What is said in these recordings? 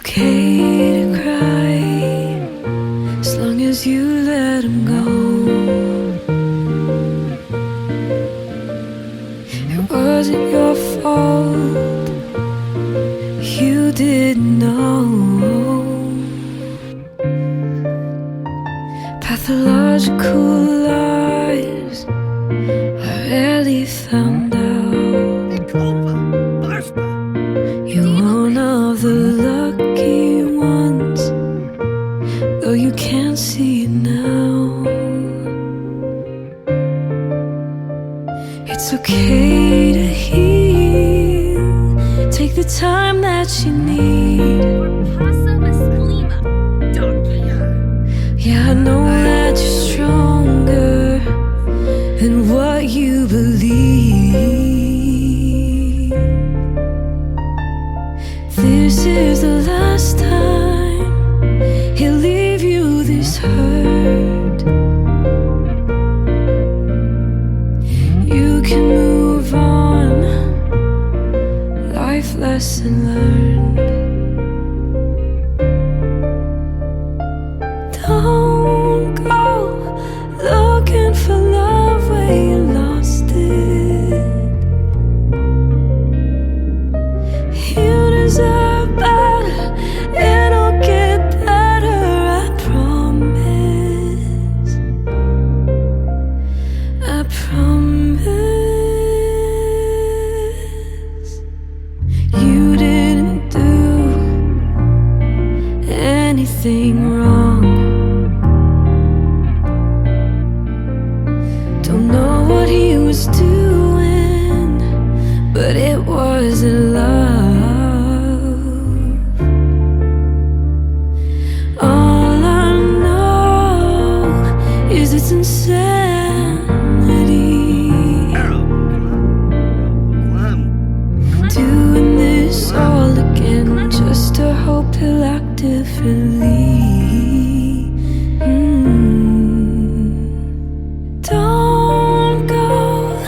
okay to cry as long as you let him go. It wasn't your fault, you didn't know. Pathological lies are rarely found out. You're one of the lucky ones, though you can't see it now. It's okay to heal, take the time that you need. Yeah, I know that you're stronger than what you believe. This is the last time he'll leave you this hurt. You can move on, life lesson learned. Don't go looking for love where you lost it. You deserve better, it'll get better, I promise. I promise. You didn't do anything wrong. Don't know what he was doing, but it wasn't love. All I know is it's insanity, doing this all again just to hope he'll act differently. Don't go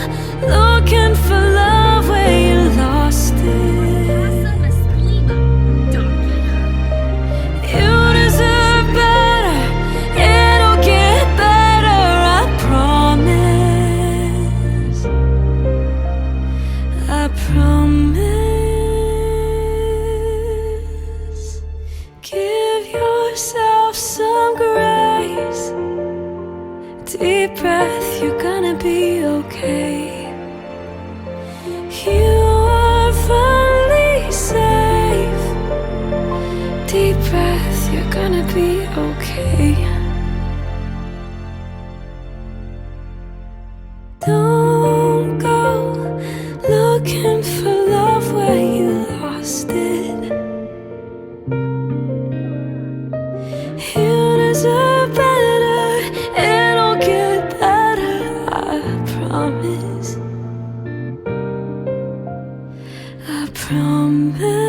looking for love where you lost it. You deserve better, it'll get better, I promise. I promise. Give yourself some grace. Deep breath, you're gonna be okay. You are finally safe. Deep breath, you're gonna be okay. Don't go looking for love where you lost it. You deserve better, it'll get better, I promise. I promise.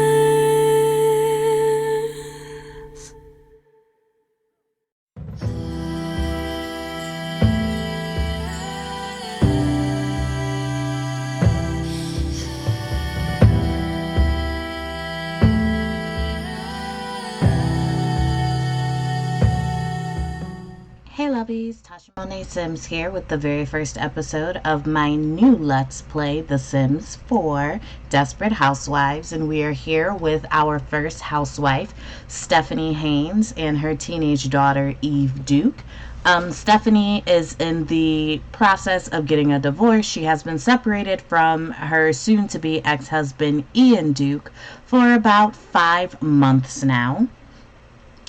Hey lovies, Tasha Monet Sims here with the very first episode of my new Let's Play The Sims 4 Desperate Housewives, and we are here with our first housewife, Stephanie Haynes, and her teenage daughter, Eve Duke. Stephanie is in the process of getting a divorce. She has been separated from her soon-to-be ex-husband, Ian Duke, for about 5 months now.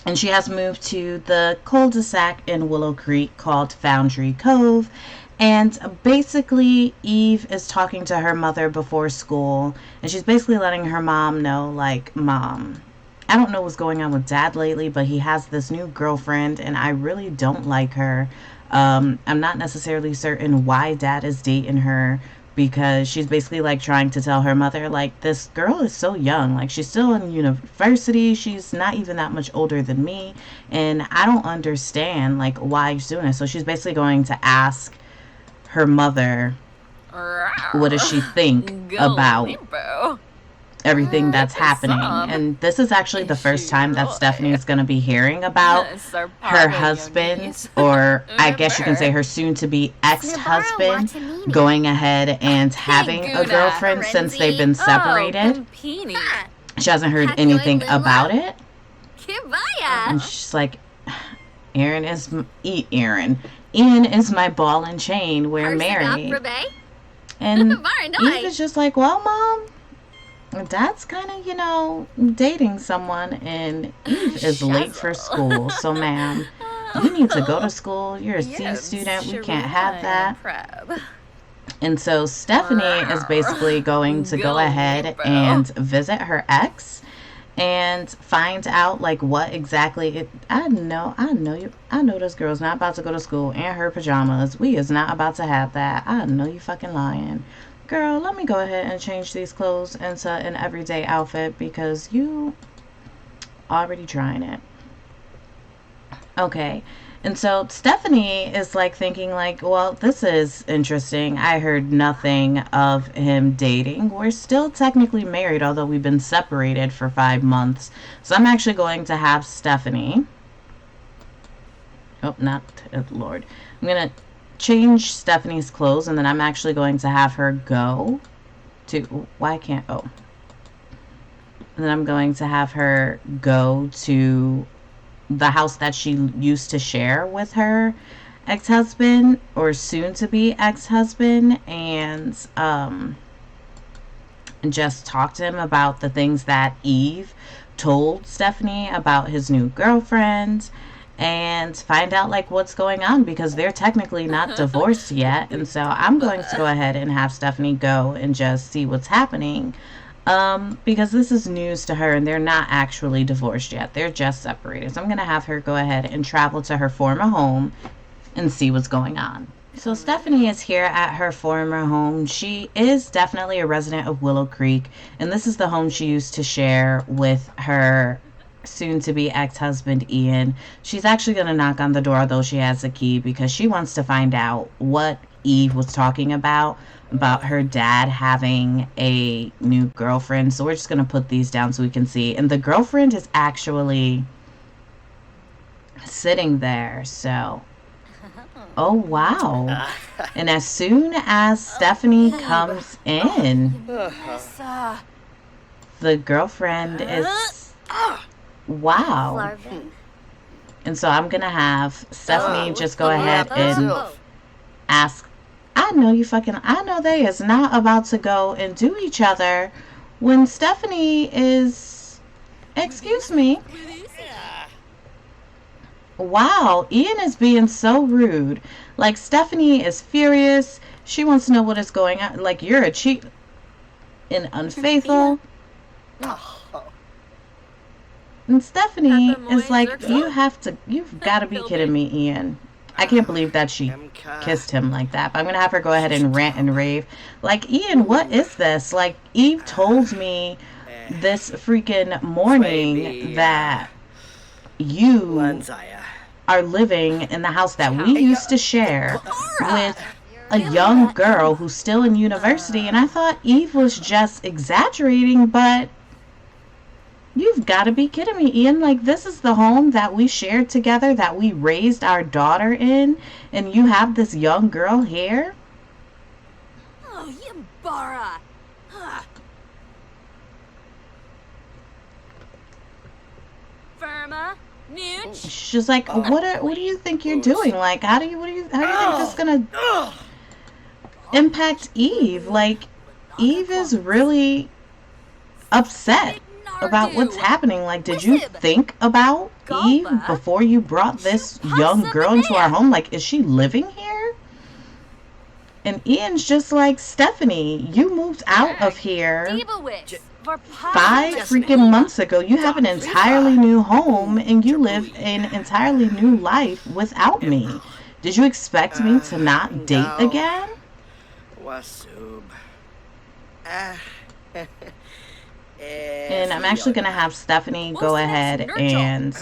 And she has moved to the cul-de-sac in Willow Creek called Foundry, Cove. And basically, Eve is talking to her mother before school. And she's basically letting her mom know, like, Mom, I don't know what's going on with Dad lately, but he has this new girlfriend, and I really don't like her. I'm not necessarily certain why Dad is dating her, because she's basically like trying to tell her mother, like, this girl is so young, like she's still in university, she's not even that much older than me, and I don't understand like why she's doing this. So she's basically going to ask her mother what does she think about everything that's happening. And this is actually the first time that Stephanie is going to be hearing about her husband, or I guess you can say her soon-to-be ex-husband, going ahead and having a girlfriend since they've been separated. She hasn't heard anything about it. And she's like, Ian is my ball and chain. We're married. And Eve is just like, well, Mom, Dad's kind of, dating someone, and Eve is late for school. So, ma'am, you need to go to school. You're a C student. We can't have that. And so Stephanie is basically going to go ahead and visit her ex and find out like what exactly I know this girl's not about to go to school in her pajamas. We is not about to have that. I know you fucking lying. Girl, let me go ahead and change these clothes into an everyday outfit because you already trying it. Okay. And so Stephanie is like thinking like, well, this is interesting. I heard nothing of him dating. We're still technically married, although we've been separated for 5 months. So I'm actually going to have Stephanie. Oh, not Lord. I'm going to change Stephanie's clothes, and then I'm actually going to have her go to, why can't, oh. And then I'm going to have her go to the house that she used to share with her ex-husband, or soon-to-be ex-husband, and just talk to him about the things that Eve told Stephanie about his new girlfriend, and find out like what's going on, because they're technically not divorced yet. And so I'm going to go ahead and have Stephanie go and just see what's happening. Because this is news to her, and they're not actually divorced yet. They're just separated. So I'm going to have her go ahead and travel to her former home and see what's going on. So Stephanie is here at her former home. She is definitely a resident of Willow Creek, and this is the home she used to share with her soon-to-be ex-husband Ian. She's actually going to knock on the door, though she has a key, because she wants to find out what Eve was talking about her dad having a new girlfriend. So we're just going to put these down so we can see. And the girlfriend is actually sitting there. So, oh, wow. And as soon as Stephanie comes in, the girlfriend is, wow. And so I'm going to have Stephanie just go ahead and ask, I know they is not about to go and do each other when Stephanie is, excuse me. Wow, Ian is being so rude. Like, Stephanie is furious. She wants to know what is going on. Like, you're a cheat and unfaithful. And Stephanie is like, you've got to be kidding me, Ian. I can't believe that she kissed him like that. But I'm going to have her go ahead and rant and rave. Like, Ian, what is this? Like, Eve told me this freaking morning that you are living in the house that we used to share with a young girl who's still in university. And I thought Eve was just exaggerating, but you've got to be kidding me, Ian. Like, this is the home that we shared together, that we raised our daughter in, and you have this young girl here? Oh, you bara. Firma, Nooch. She's like, what do you think you're doing? Like, how do you think this is gonna impact Eve? Like, Eve is really upset about what's happening. Like, did you think about Eve before you brought this young girl into our home? Like, is she living here? And Ian's just like, Stephanie, you moved out of here 5 freaking months ago. You have an entirely new home, and you live an entirely new life without me. Did you expect me to not date again? And I'm actually going to have Stephanie go ahead and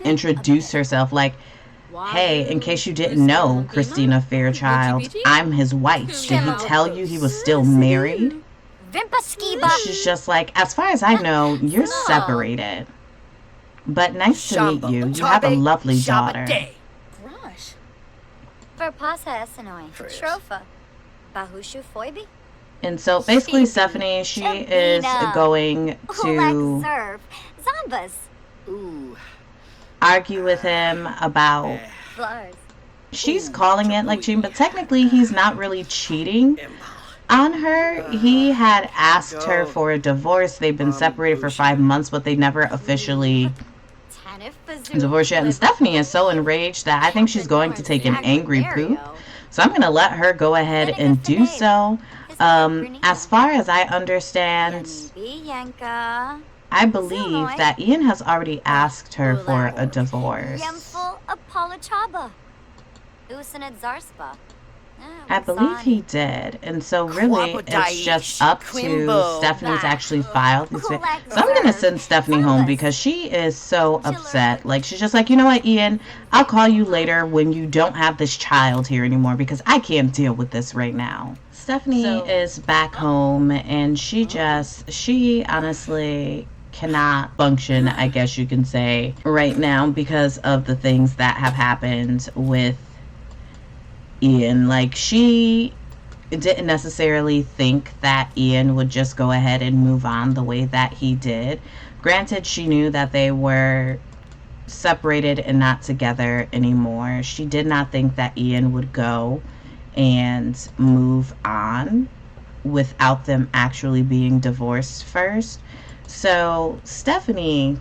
introduce herself. Like, hey, in case you didn't know, Christina Fairchild, I'm his wife. Did he tell you he was still married? Vimpa Skiba. She's just like, as far as I know, you're separated. But nice to meet you. You have a lovely daughter. Grosh. Verpasa Esenoi. Shrofa. Bahushu Foibi. And so basically Stephanie, she is going to Serve. Zombas. Ooh. argue with him about, Flars. she's calling it like cheating, but technically he's not really cheating on her. He had asked her for a divorce. They've been separated for 5 months, but they never officially divorced yet. And Stephanie is so enraged that I think she's going to take an angry poop. So I'm going to let her go ahead and do so. As far as I understand, I believe that Ian has already asked her for a divorce. I believe he did. And so really, it's just up to Stephanie's actually filed. So I'm going to send Stephanie home because she is so upset. Like, she's just like, you know what, Ian? I'll call you later when you don't have this child here anymore because I can't deal with this right now. Stephanie is back home and she honestly cannot function, I guess you can say, right now because of the things that have happened with Ian. Like, she didn't necessarily think that Ian would just go ahead and move on the way that he did. Granted, she knew that they were separated and not together anymore. She did not think that Ian would go and move on without them actually being divorced first. So Stephanie,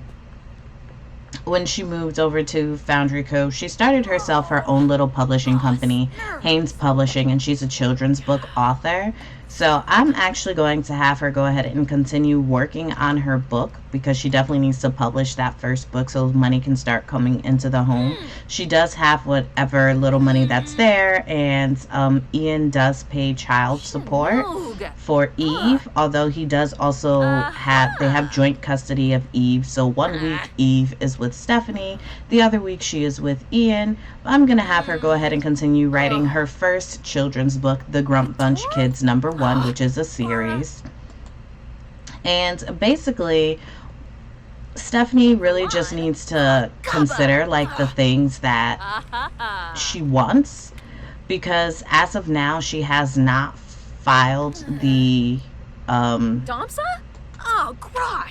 when she moved over to Foundry, Cove, she started herself her own little publishing company, Haynes Publishing, and she's a children's book author. So I'm actually going to have her go ahead and continue working on her book because she definitely needs to publish that first book so money can start coming into the home. She does have whatever little money that's there, and Ian does pay child support for Eve, although he does also they have joint custody of Eve. So 1 week Eve is with Stephanie, the other week she is with Ian. I'm going to have her go ahead and continue writing her first children's book, The Grump Bunch Kids #1, which is a series. And basically, Stephanie really just needs to consider like the things that she wants, because as of now she has not filed the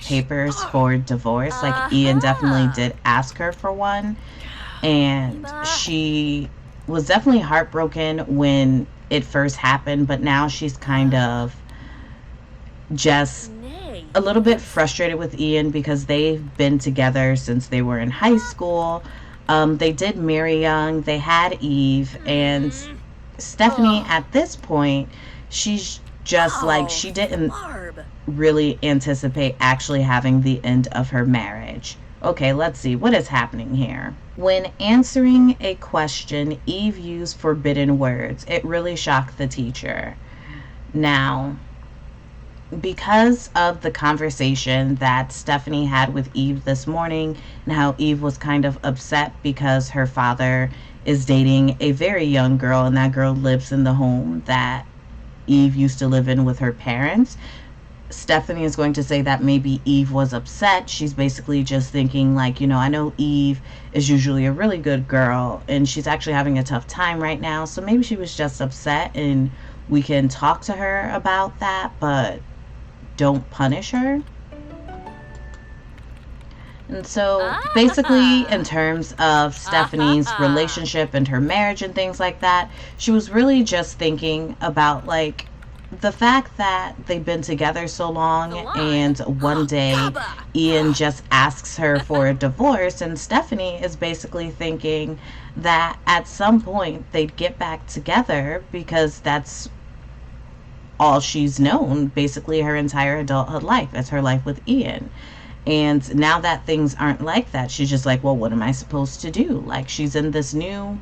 papers for divorce. Like, Ian definitely did ask her for one, and she was definitely heartbroken when it first happened, but now she's kind of just a little bit frustrated with Ian because they've been together since they were in high school. They did marry young, they had Eve, and Stephanie at this point, she's just like, she didn't really anticipate actually having the end of her marriage. Okay, let's see what is happening here. When answering a question, Eve used forbidden words. It really shocked the teacher. Now, because of the conversation that Stephanie had with Eve this morning and how Eve was kind of upset because her father is dating a very young girl and that girl lives in the home that Eve used to live in with her parents, Stephanie is going to say that maybe Eve was upset. She's basically just thinking like, you know, I know Eve is usually a really good girl and she's actually having a tough time right now, so maybe she was just upset and we can talk to her about that, but don't punish her. And so basically, in terms of Stephanie's relationship and her marriage and things like that, she was really just thinking about like the fact that they've been together so long and one day Ian just asks her for a divorce, and Stephanie is basically thinking that at some point they'd get back together because that's all she's known basically her entire adulthood life. It's her life with Ian. And now that things aren't like that, she's just like, well, what am I supposed to do? Like, she's in this new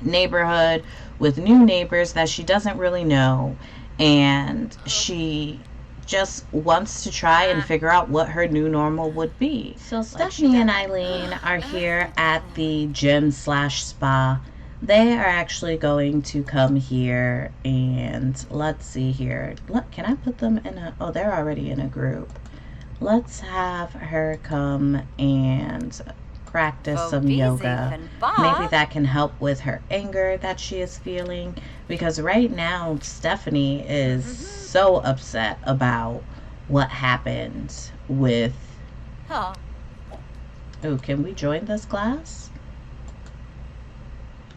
neighborhood with new neighbors that she doesn't really know, and she just wants to try and figure out what her new normal would be. So Stephanie and Eileen are here at the gym/spa They are actually going to come here and let's see here. Look, can I put them in a, oh, they're already in a group. Let's have her come and practice some yoga. Maybe that can help with her anger that she is feeling, because right now Stephanie is so upset about what happened with, oh, can we join this class?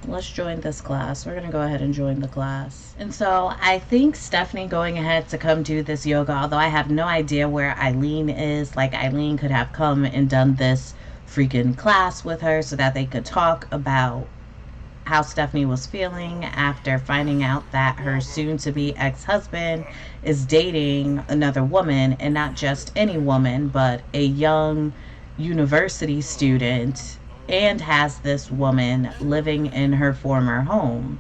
Let's join this class. We're going to go ahead and join the class. And so I think Stephanie going ahead to come do this yoga, although I have no idea where Eileen is. Like, Eileen could have come and done this freaking class with her so that they could talk about how Stephanie was feeling after finding out that her soon-to-be ex-husband is dating another woman, and not just any woman, but a young university student, and has this woman living in her former home.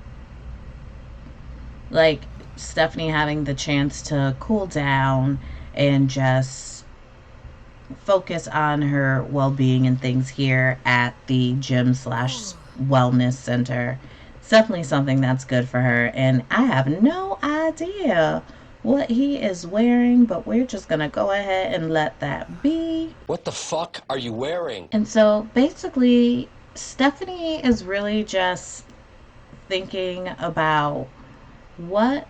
Like, Stephanie having the chance to cool down and just focus on her well-being and things here at the gym slash wellness center. It's definitely something that's good for her, and I have no idea what he is wearing, but we're just gonna go ahead and let that be. What the fuck are you wearing? And so basically Stephanie is really just thinking about what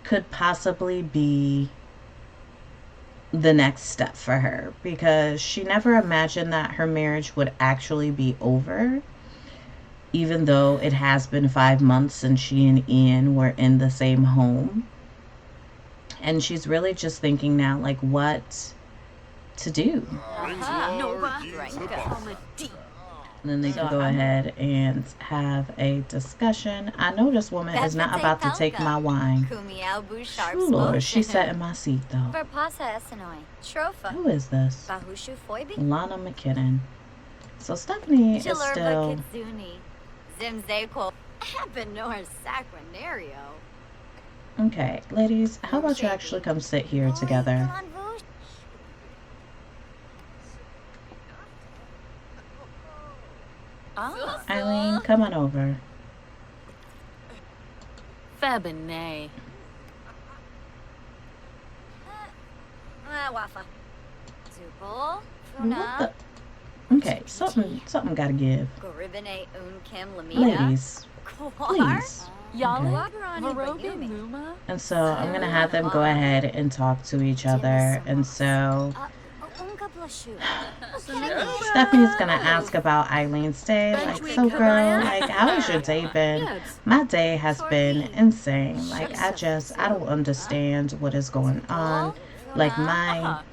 could possibly be the next step for her, because she never imagined that her marriage would actually be over, even though it has been 5 months since she and Ian were in the same home. And she's really just thinking now, like, what to do. And then they can go ahead and have a discussion. I know this woman is not about to take my wine. True Lord, she's sat in my seat though. Who is this? Lana McKinnon. So Stephanie is still... Okay, ladies, how about you actually come sit here together? Eileen, come on over. Fabinay. What the? Okay, something gotta give. Ladies, please. Okay. And so I'm gonna have them go ahead and talk to each other. And so Stephanie's gonna ask about Eileen's day. Like, so girl, like, how has your day been? My day has been insane. Like, I don't understand what is going on. Like, my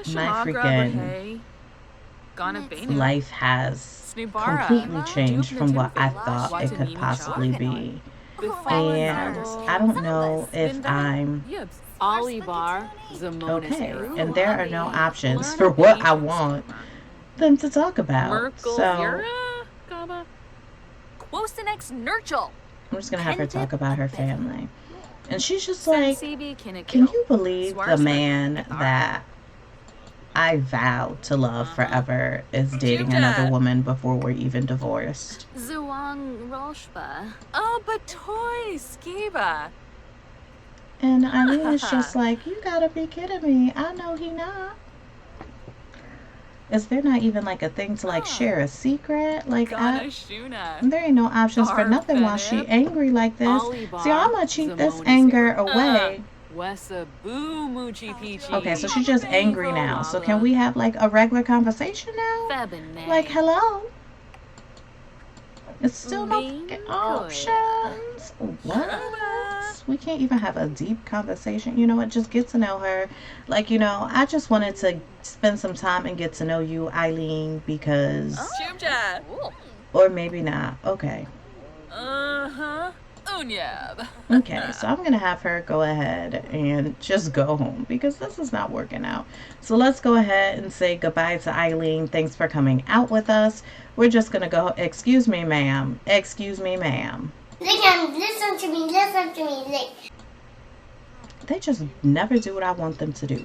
freaking life has completely changed from what I thought it could possibly be. And I don't know if I'm okay. And there are no options for what I want them to talk about. So I'm just gonna have her talk about her family. And she's just like, can you believe the man that I vow to love forever is dating another woman before we're even divorced? And Eileen is just like, you gotta be kidding me. I know he not. Is there not even like a thing to like share a secret? Like, there ain't no options for nothing while she angry like this. See, I'm gonna cheat this anger away. Okay, so she's just angry now. So can we have like a regular conversation now? Like, hello? It's still no fucking options. What? We can't even have a deep conversation. You know what? Just get to know her. Like, you know, I just wanted to spend some time and get to know you, Eileen, because... Or maybe not. Okay. Okay, so I'm gonna have her go ahead and just go home because this is not working out. So let's go ahead and say goodbye to Eileen. Thanks for coming out with us. We're just gonna go. Excuse me, ma'am. Excuse me, ma'am. Listen to me. They just never do what I want them to do.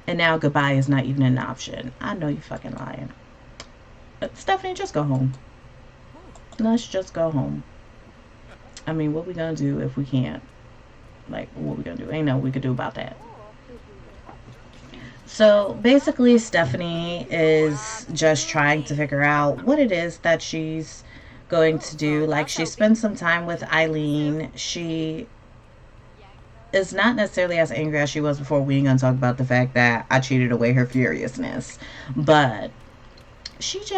And now goodbye is not even an option. I know you fucking lying. Stephanie, just go home. Let's just go home. I mean, what we gonna do if we can't? Like, what we gonna do? Ain't nothing we could do about that. So basically, Stephanie is just trying to figure out what it is that she's going to do. Like, she spends some time with Eileen. She is not necessarily as angry as she was before. We ain't gonna talk about the fact that I cheated away her furiousness, but she's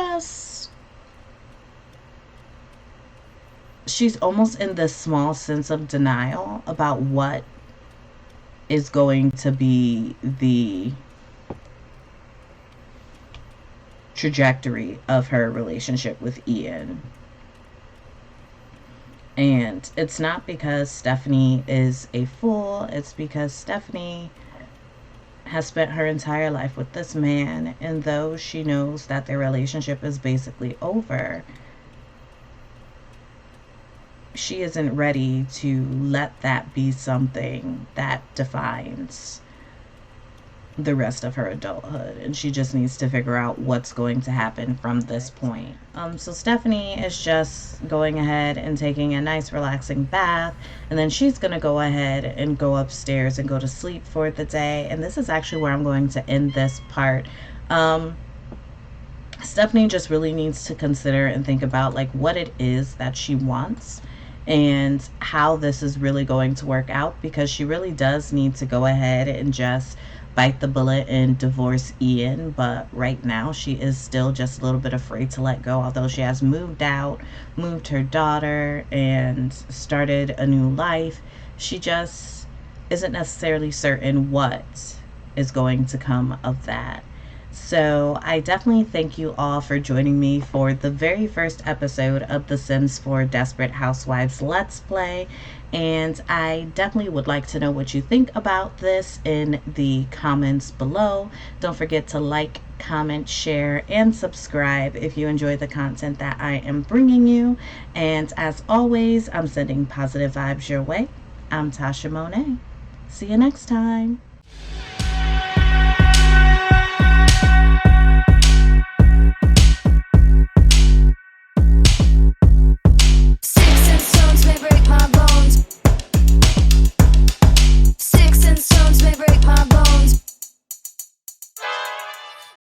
almost in this small sense of denial about what is going to be the trajectory of her relationship with Ian. And it's not because Stephanie is a fool. It's because Stephanie has spent her entire life with this man, and though she knows that their relationship is basically over, she isn't ready to let that be something that defines the rest of her adulthood, and she just needs to figure out what's going to happen from this point. So Stephanie is just going ahead and taking a nice relaxing bath, and then she's going to go ahead and go upstairs and go to sleep for the day. And this is actually where I'm going to end this part. Stephanie just really needs to consider and think about like what it is that she wants and how this is really going to work out, because she really does need to go ahead and just bite the bullet and divorce Ian. But right now she is still just a little bit afraid to let go, although she has moved out, moved her daughter, and started a new life. She just isn't necessarily certain what is going to come of that. So I definitely thank you all for joining me for the very first episode of The Sims 4 Desperate Housewives Let's Play. And I definitely would like to know what you think about this in the comments below. Don't forget to like, comment, share, and subscribe if you enjoy the content that I am bringing you. And as always, I'm sending positive vibes your way. I'm Tasha Monet. See you next time.